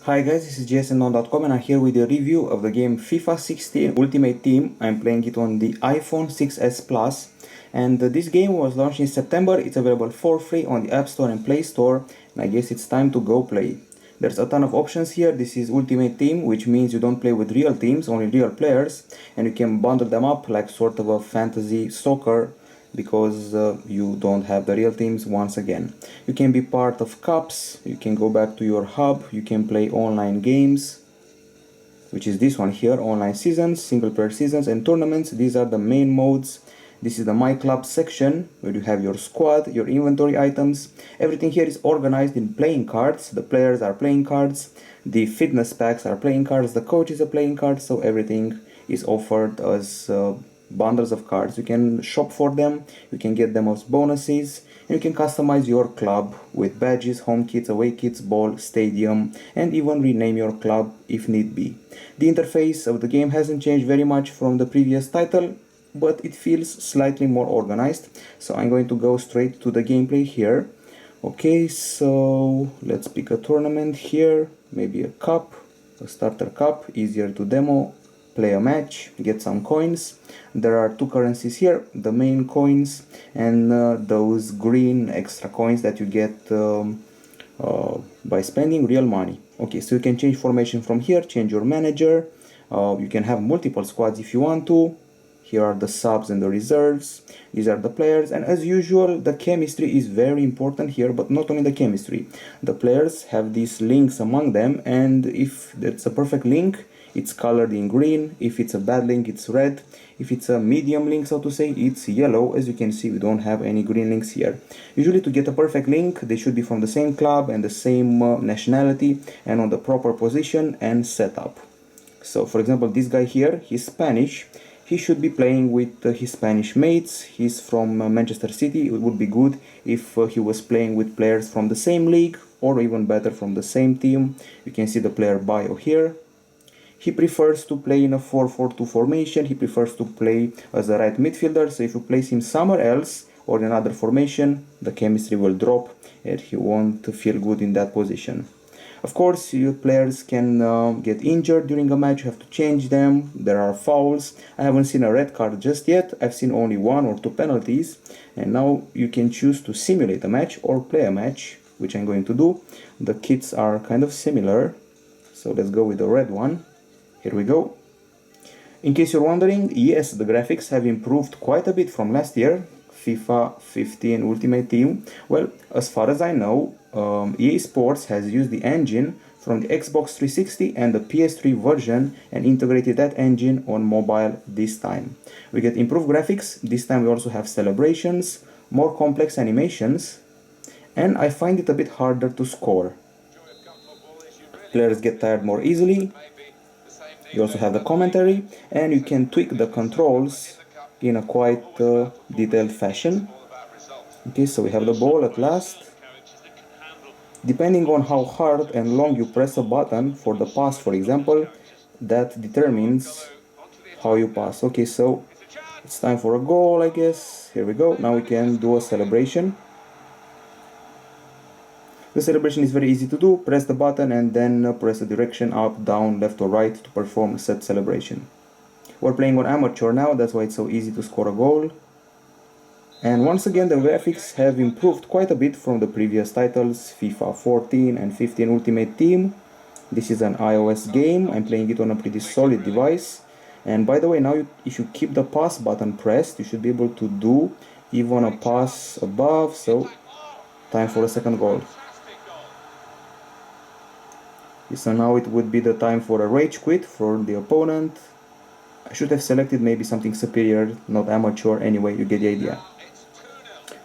Hi guys, this is jsnon.com and I'm here with a review of the game FIFA 16 Ultimate Team. I'm playing it on the iPhone 6s Plus, and this game was launched in September. It's available for free on the App Store and Play Store, and I guess it's time to go play. There's a ton of options here. This is Ultimate Team, which means you don't play with real teams, only real players, and you can bundle them up like sort of a fantasy soccer because you don't have the real teams once again. You can be part of cups, you can go back to your hub, you can play online games, which is this one here, online seasons, single player seasons and tournaments. These are the main modes. This is the My Club section where you have your squad, your inventory items. Everything here is organized in playing cards. The players are playing cards, the fitness packs are playing cards, the coaches are playing cards, so everything is offered as bundles of cards. You can shop for them, you can get them as bonuses, and you can customize your club with badges, home kits, away kits, ball, stadium, and even rename your club if need be. The interface of the game hasn't changed very much from the previous title, but it feels slightly more organized, so I'm going to go straight to the gameplay here. Okay, so let's pick a tournament here, maybe a cup, a starter cup, easier to demo. Play a match, get some coins. There are two currencies here, the main coins and those green extra coins that you get by spending real money. Okay, so you can change formation from here, change your manager, you can have multiple squads if you want to. Here are the subs and the reserves. These are the players, and as usual the chemistry is very important here, but not only the chemistry. The players have these links among them, and if that's a perfect link, it's colored in green. If it's a bad link, it's red. If it's a medium link, so to say, it's yellow. As you can see, we don't have any green links here. Usually to get a perfect link, they should be from the same club and the same nationality and on the proper position and setup. So for example, this guy here, he's Spanish. He should be playing with his Spanish mates. He's from Manchester City. It would be good if he was playing with players from the same league, or even better, from the same team. You can see the player bio here. He prefers to play in a 4-4-2 formation. He prefers to play as a right midfielder, so if you place him somewhere else or in another formation, the chemistry will drop and he won't feel good in that position. Of course, your players can get injured during a match. You have to change them. There are fouls. I haven't seen a red card just yet. I've seen only 1 or 2 penalties. And now you can choose to simulate a match or play a match, which I'm going to do. The kits are kind of similar, so let's go with the red one. Here we go. In case you're wondering, yes, the graphics have improved quite a bit from last year, FIFA 15 Ultimate Team. Well, as far as I know, EA Sports has used the engine from the Xbox 360 and the PS3 version and integrated that engine on mobile this time. We get improved graphics. This time we also have celebrations, more complex animations, and I find it a bit harder to score. Players get tired more easily. You also have the commentary, and you can tweak the controls in a quite detailed fashion. Okay, so we have the ball at last. Depending on how hard and long you press a button for the pass, for example, that determines how you pass. Okay, so it's time for a goal, I guess. Here we go. Now we can do a celebration. The celebration is very easy to do. Press the button and then press the direction up, down, left or right to perform said celebration. We're playing on amateur now, that's why it's so easy to score a goal. And once again, the graphics have improved quite a bit from the previous titles, FIFA 14 and 15 Ultimate Team. This is an iOS game. I'm playing it on a pretty solid device. And by the way, now if you keep the pass button pressed, you should be able to do even a pass above. So time for a second goal. So now it would be the time for a rage quit for the opponent. I should have selected maybe something superior, not amateur. Anyway, you get the idea.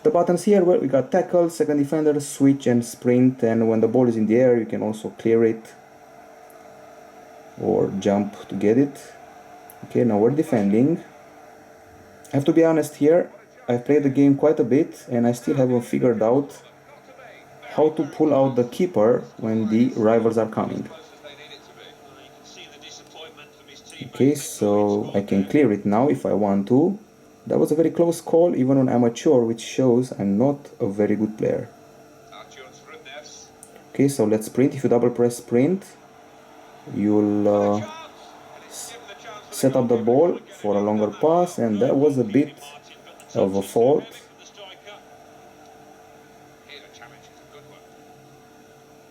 The buttons here, well, we got tackle, second defender, switch and sprint, and when the ball is in the air you can also clear it or jump to get it. Okay, now we're defending. I have to be honest here, I've played the game quite a bit and I still haven't figured out how to pull out the keeper when the rivals are coming. Okay, so I can clear it now if I want to. That was a very close call, even on amateur, which shows I'm not a very good player. Okay, so let's sprint. If you double press sprint, you'll set up the ball for a longer pass, and that was a bit of a fault.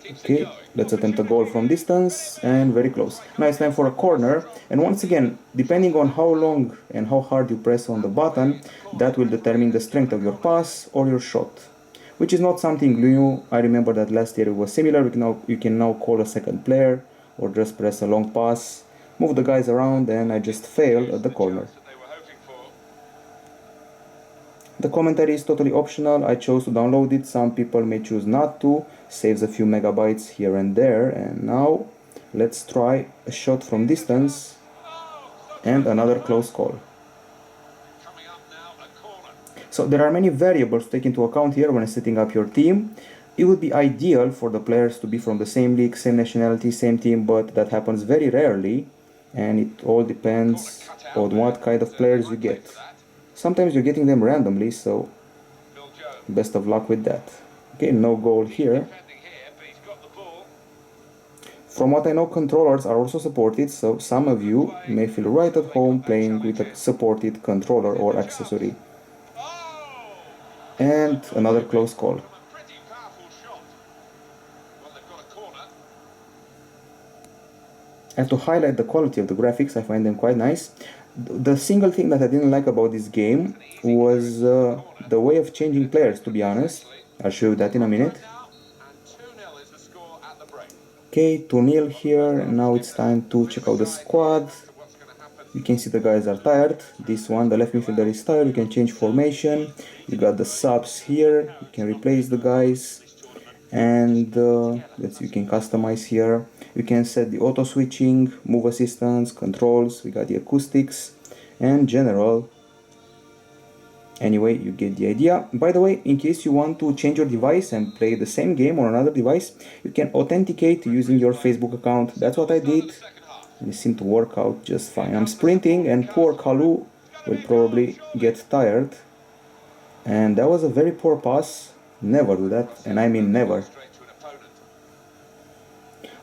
Okay, let's attempt a goal from distance, and very close. Now it's time for a corner, and once again, depending on how long and how hard you press on the button, that will determine the strength of your pass or your shot, which is not something new. I remember that last year it was similar. You can now call a second player or just press a long pass, move the guys around, and I just failed at the corner. The commentary is totally optional. I chose to download it. Some people may choose not to. Saves a few megabytes here and there. And now let's try a shot from distance and another close call. So there are many variables to take into account here when setting up your team. It would be ideal for the players to be from the same league, same nationality, same team, but that happens very rarely, and it all depends on what kind of players you get. Sometimes you're getting them randomly, so best of luck with that. Okay, no goal here. From what I know, controllers are also supported, so some of you may feel right at home playing with a supported controller or accessory. And another close call. I have to highlight the quality of the graphics. I find them quite nice. The single thing that I didn't like about this game was the way of changing players, to be honest. I'll show you that in a minute. Okay, 2-0 here. Now it's time to check out the squad. You can see the guys are tired. This one, the left midfielder, is tired. You can change formation. You got the subs here. You can replace the guys. And you can customize here. You can set the auto switching, move assistance, controls. We got the acoustics and general. Anyway, you get the idea. By the way, in case you want to change your device and play the same game on another device, you can authenticate using your Facebook account. That's what I did. It seemed to work out just fine. I'm sprinting, and poor Kalu will probably get tired. And that was a very poor pass. Never do that, and I mean never.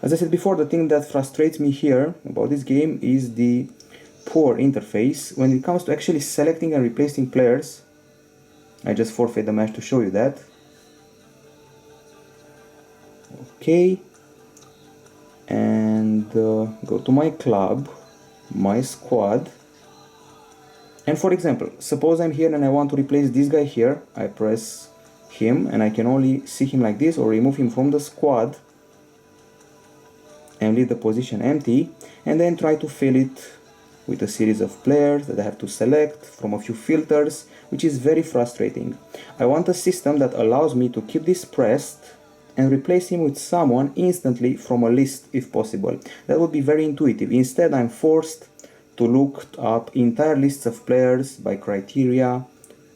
As I said before, the thing that frustrates me here about this game is the poor interface. When it comes to actually selecting and replacing players, I just forfeit the match to show you that. Okay. And go to my club, my squad. And for example, suppose I'm here and I want to replace this guy here. I press him and I can only see him like this, or remove him from the squad and leave the position empty, and then try to fill it with a series of players that I have to select from a few filters, which is very frustrating. I want a system that allows me to keep this pressed and replace him with someone instantly from a list if possible. That would be very intuitive. Instead, I'm forced to look up entire lists of players by criteria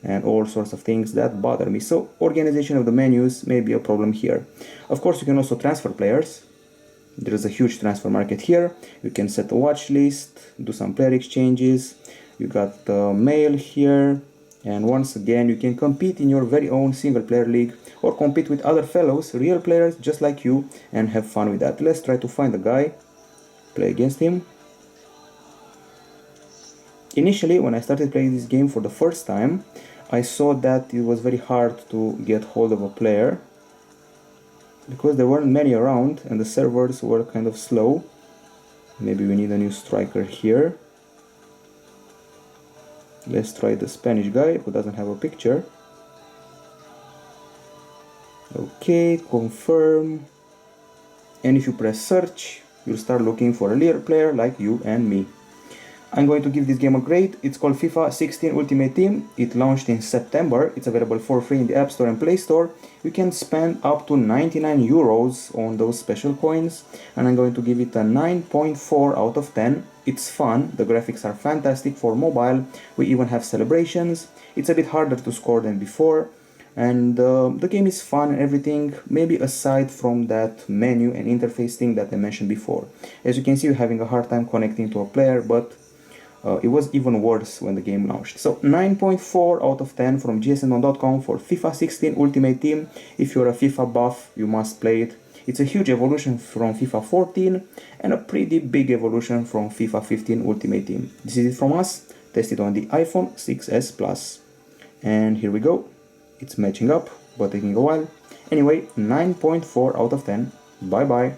and all sorts of things that bother me. So organization of the menus may be a problem here. Of course, you can also transfer players. There is a huge transfer market here. You can set a watch list, do some player exchanges. You got the mail here, and once again you can compete in your very own single player league, or compete with other fellows, real players just like you, and have fun with that. Let's try to find a guy, play against him. Initially, when I started playing this game for the first time, I saw that it was very hard to get hold of a player, because there weren't many around and the servers were kind of slow. Maybe we need a new striker here. Let's try the Spanish guy who doesn't have a picture. Okay, confirm. And if you press search, you'll start looking for a real player like you and me. I'm going to give this game a grade. It's called FIFA 16 Ultimate Team. It launched in September. It's available for free in the App Store and Play Store. You can spend up to 99 euros on those special coins, and I'm going to give it a 9.4 out of 10. It's fun, the graphics are fantastic for mobile, we even have celebrations. It's a bit harder to score than before, and the game is fun and everything, maybe aside from that menu and interface thing that I mentioned before. As you can see, we're having a hard time connecting to a player, but it was even worse when the game launched. So 9.4 out of 10 from gsn.com for FIFA 16 Ultimate Team. If you're a FIFA buff, you must play it. It's a huge evolution from FIFA 14 and a pretty big evolution from FIFA 15 Ultimate Team. This is it from us, tested on the iPhone 6s Plus. And here we go. It's matching up, but taking a while. Anyway, 9.4 out of 10. Bye bye.